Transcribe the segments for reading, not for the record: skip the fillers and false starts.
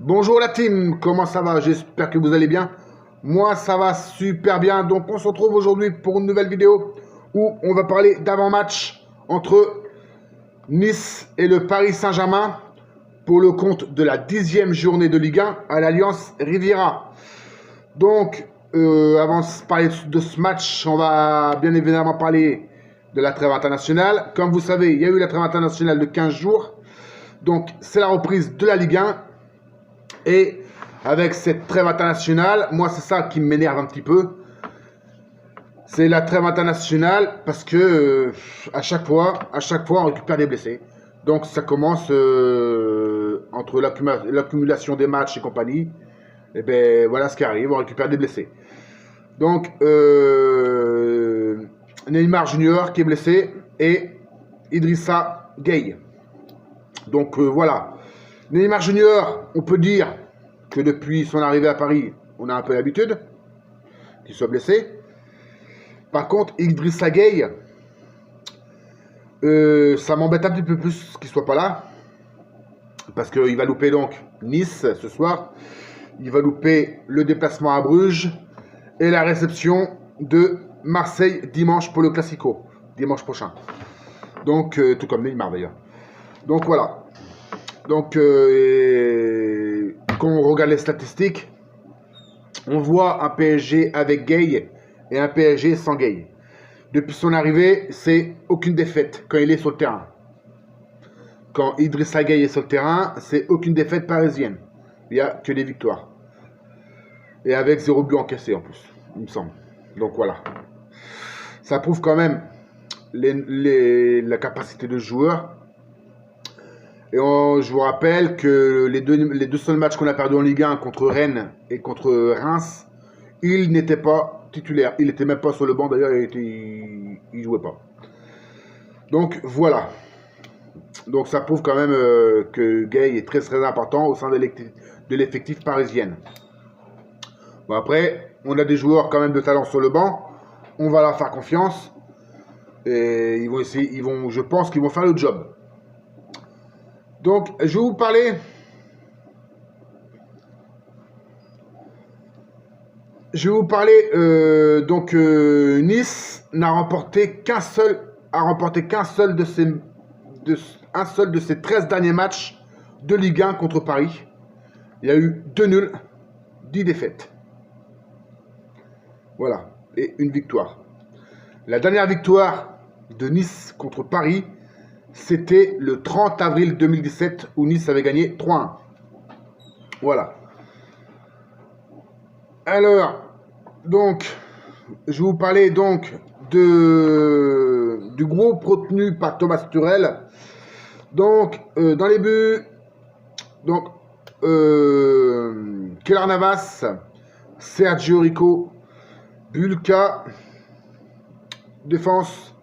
Bonjour la team, comment ça va? J'espère que vous allez bien. Moi ça va super bien, donc on se retrouve aujourd'hui pour une nouvelle vidéo où on va parler d'avant-match entre Nice et le Paris Saint-Germain pour le compte de la 10e journée de Ligue 1 à l'Alliance Riviera. Donc avant de parler de ce match, on va bien évidemment parler de la trêve internationale. Comme vous savez, il y a eu la trêve internationale de 15 jours, donc c'est la reprise de la Ligue 1. Et avec cette trêve internationale, moi c'est ça qui m'énerve un petit peu. C'est la trêve internationale parce que à chaque fois on récupère des blessés. Donc ça commence entre l'accumulation des matchs et compagnie. Et ben voilà ce qui arrive, on récupère des blessés. Donc Neymar Junior qui est blessé et Idrissa Gueye. Donc voilà. Neymar Junior, on peut dire que depuis son arrivée à Paris, on a un peu l'habitude qu'il soit blessé. Par contre, Idrissa Gueye, ça m'embête un petit peu plus qu'il soit pas là. Parce qu'il va louper donc Nice ce soir. Il va louper le déplacement à Bruges et la réception de Marseille dimanche pour le Classico, dimanche prochain. Donc, tout comme Neymar d'ailleurs. Donc voilà. Donc, quand on regarde les statistiques, on voit un PSG avec Gueye et un PSG sans Gueye. Depuis son arrivée, c'est aucune défaite quand il est sur le terrain. Quand Idrissa Gueye est sur le terrain, c'est aucune défaite parisienne. Il n'y a que des victoires. Et avec 0 but encaissé en plus, il me semble. Donc voilà. Ça prouve quand même la capacité de joueur. Et je vous rappelle que les deux seuls matchs qu'on a perdus en Ligue 1 contre Rennes et contre Reims, il n'était pas titulaire. Il n'était même pas sur le banc, d'ailleurs, il ne jouait pas. Donc voilà. Donc ça prouve quand même que Gueye est très important au sein de l'effectif parisienne. Bon, après, on a des joueurs quand même de talent sur le banc. On va leur faire confiance. Et ils vont essayer, je pense qu'ils vont faire le job. Donc, je vais vous parler. Nice n'a remporté qu'un seul de ses 13 derniers matchs de Ligue 1 contre Paris. Il y a eu 2 nuls, 10 défaites. Voilà, et une victoire. La dernière victoire de Nice contre Paris, c'était le 30 avril 2017 où Nice avait gagné 3-1. Voilà. Alors, donc, je vais vous parler donc du groupe retenu par Thomas Tuchel. Donc, dans les buts, donc, Keylor Navas, Sergio Rico, Bulka, défense,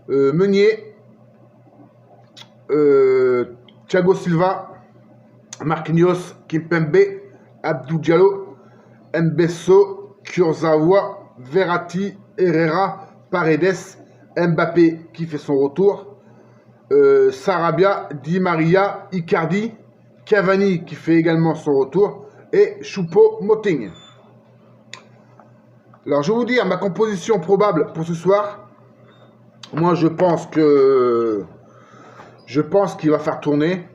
Meunier, Thiago Silva, Marquinhos, Kimpembe, Abdou Diallo, Mbesso, Kurzawa, Verratti, Herrera, Paredes, Mbappé qui fait son retour, Sarabia, Di Maria, Icardi, Cavani qui fait également son retour et Choupo-Moting. Alors je vais vous dire ma composition probable pour ce soir. Moi je pense qu'il va faire tourner.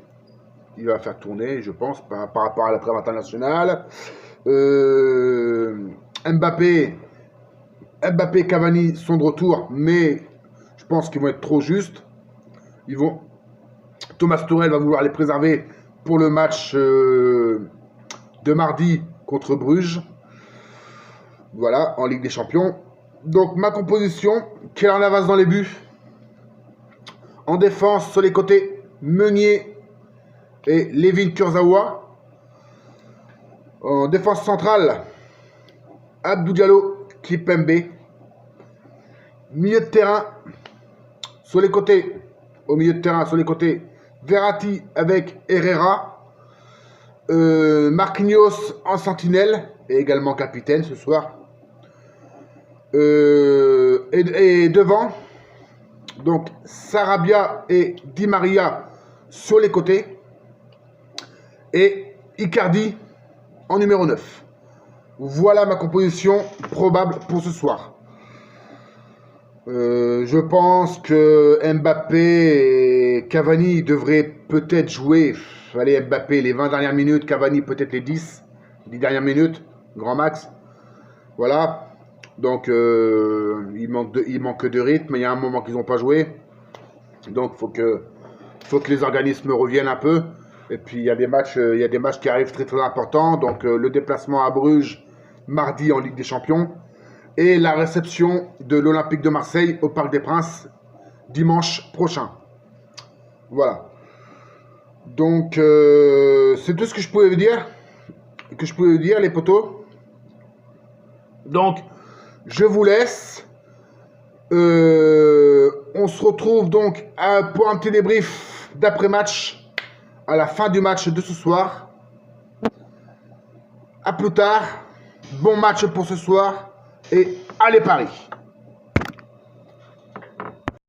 Il va faire tourner, je pense, par rapport à la trêve internationale. Mbappé et Cavani sont de retour, mais je pense qu'ils vont être trop justes. Thomas Tuchel va vouloir les préserver pour le match de mardi contre Bruges. Voilà, en Ligue des Champions. Donc ma composition, Keylor Navas dans les buts. En défense, sur les côtés, Meunier et Layvin Kurzawa. En défense centrale, Abdou Diallo, Kimpembe. Milieu de terrain, sur les côtés, Verratti avec Herrera. Marquinhos en sentinelle, et également capitaine ce soir. Et devant, donc Sarabia et Di Maria sur les côtés. Et Icardi en numéro 9. Voilà ma composition probable pour ce soir. Je pense que Mbappé et Cavani devraient peut-être jouer. Allez, Mbappé les 20 dernières minutes, Cavani peut-être les 10 dernières minutes, grand max. Voilà. Donc il manque de rythme. Il y a un moment qu'ils n'ont pas joué. Donc faut que les organismes reviennent un peu. Et puis il y a des matchs qui arrivent très très importants. Donc le déplacement à Bruges mardi en Ligue des Champions. Et la réception de l'Olympique de Marseille au Parc des Princes dimanche prochain. Voilà. Donc, c'est tout ce que je pouvais vous dire. Les potos. Donc, je vous laisse. On se retrouve donc pour un petit débrief d'après-match à la fin du match de ce soir. À plus tard. Bon match pour ce soir. Et allez Paris!